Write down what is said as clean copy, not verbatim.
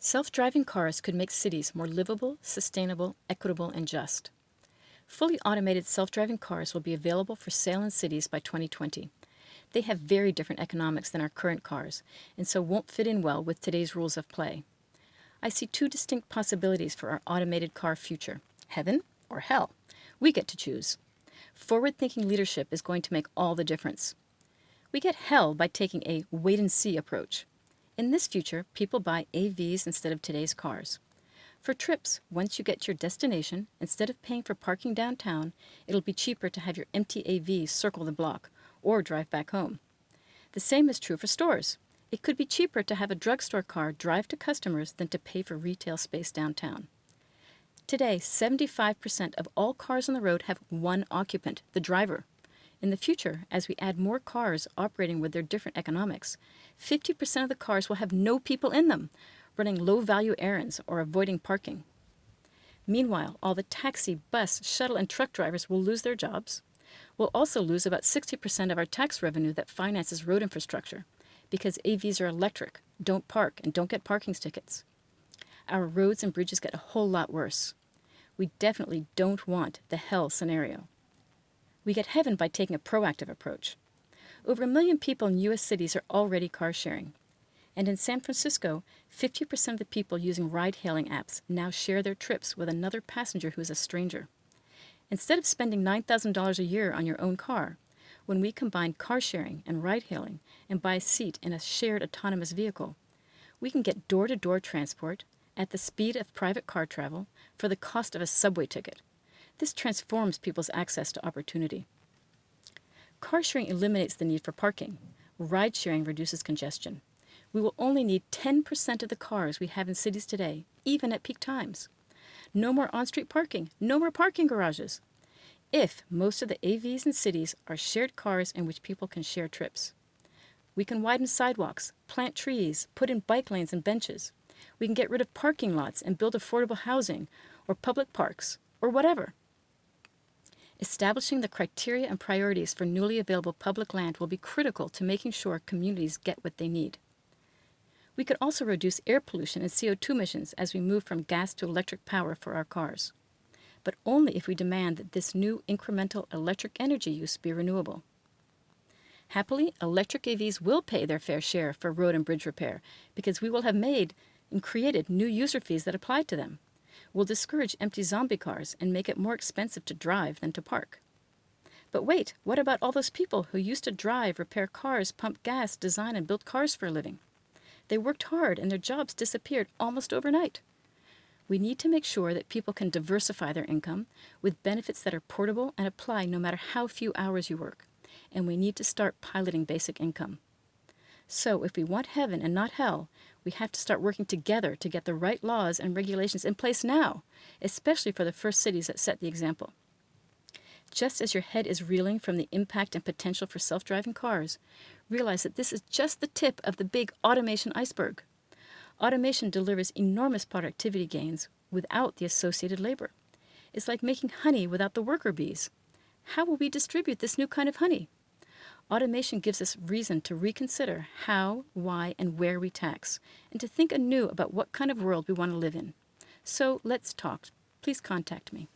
Self-driving cars could make cities more livable, sustainable, equitable, and just. Fully automated self-driving cars will be available for sale in cities by 2020. They have very different economics than our current cars, and so won't fit in well with today's rules of play. I see two distinct possibilities for our automated car future: heaven or hell. We get to choose. Forward-thinking leadership is going to make all the difference. We get hell by taking a wait-and-see approach. In this future, people buy AVs instead of today's cars. For trips, once you get to your destination, instead of paying for parking downtown, it'll be cheaper to have your empty AV circle the block or drive back home. The same is true for stores. It could be cheaper to have a drugstore car drive to customers than to pay for retail space downtown. Today, 75% of all cars on the road have one occupant, the driver. In the future, as we add more cars operating with their different economics, 50% of the cars will have no people in them, running low-value errands or avoiding parking. Meanwhile, all the taxi, bus, shuttle, and truck drivers will lose their jobs. We'll also lose about 60% of our tax revenue that finances road infrastructure, because AVs are electric, don't park, and don't get parking tickets. Our roads and bridges get a whole lot worse. We definitely don't want the hell scenario. We get heaven by taking a proactive approach. Over 1 million people in U.S. cities are already car sharing. And in San Francisco, 50% of the people using ride-hailing apps now share their trips with another passenger who is a stranger. Instead of spending $9,000 a year on your own car, when we combine car sharing and ride-hailing and buy a seat in a shared autonomous vehicle, we can get door-to-door transport at the speed of private car travel for the cost of a subway ticket. This transforms people's access to opportunity. Car sharing eliminates the need for parking. Ride sharing reduces congestion. We will only need 10% of the cars we have in cities today, even at peak times. No more on-street parking, no more parking garages. If most of the AVs in cities are shared cars in which people can share trips. We can widen sidewalks, plant trees, put in bike lanes and benches. We can get rid of parking lots and build affordable housing or public parks or whatever. Establishing the criteria and priorities for newly available public land will be critical to making sure communities get what they need. We could also reduce air pollution and CO2 emissions as we move from gas to electric power for our cars, but only if we demand that this new incremental electric energy use be renewable. Happily, electric AVs will pay their fair share for road and bridge repair because we will have made and created new user fees that apply to them. We'll discourage empty zombie cars and make it more expensive to drive than to park. But wait, what about all those people who used to drive, repair cars, pump gas, design, and build cars for a living? They worked hard and their jobs disappeared almost overnight. We need to make sure that people can diversify their income with benefits that are portable and apply no matter how few hours you work. And we need to start piloting basic income. So if we want heaven and not hell, we have to start working together to get the right laws and regulations in place now, especially for the first cities that set the example. Just as your head is reeling from the impact and potential for self-driving cars, realize that this is just the tip of the big automation iceberg. Automation delivers enormous productivity gains without the associated labor. It's like making honey without the worker bees. How will we distribute this new kind of honey? Automation gives us reason to reconsider how, why, and where we tax, and to think anew about what kind of world we want to live in. So let's talk. Please contact me.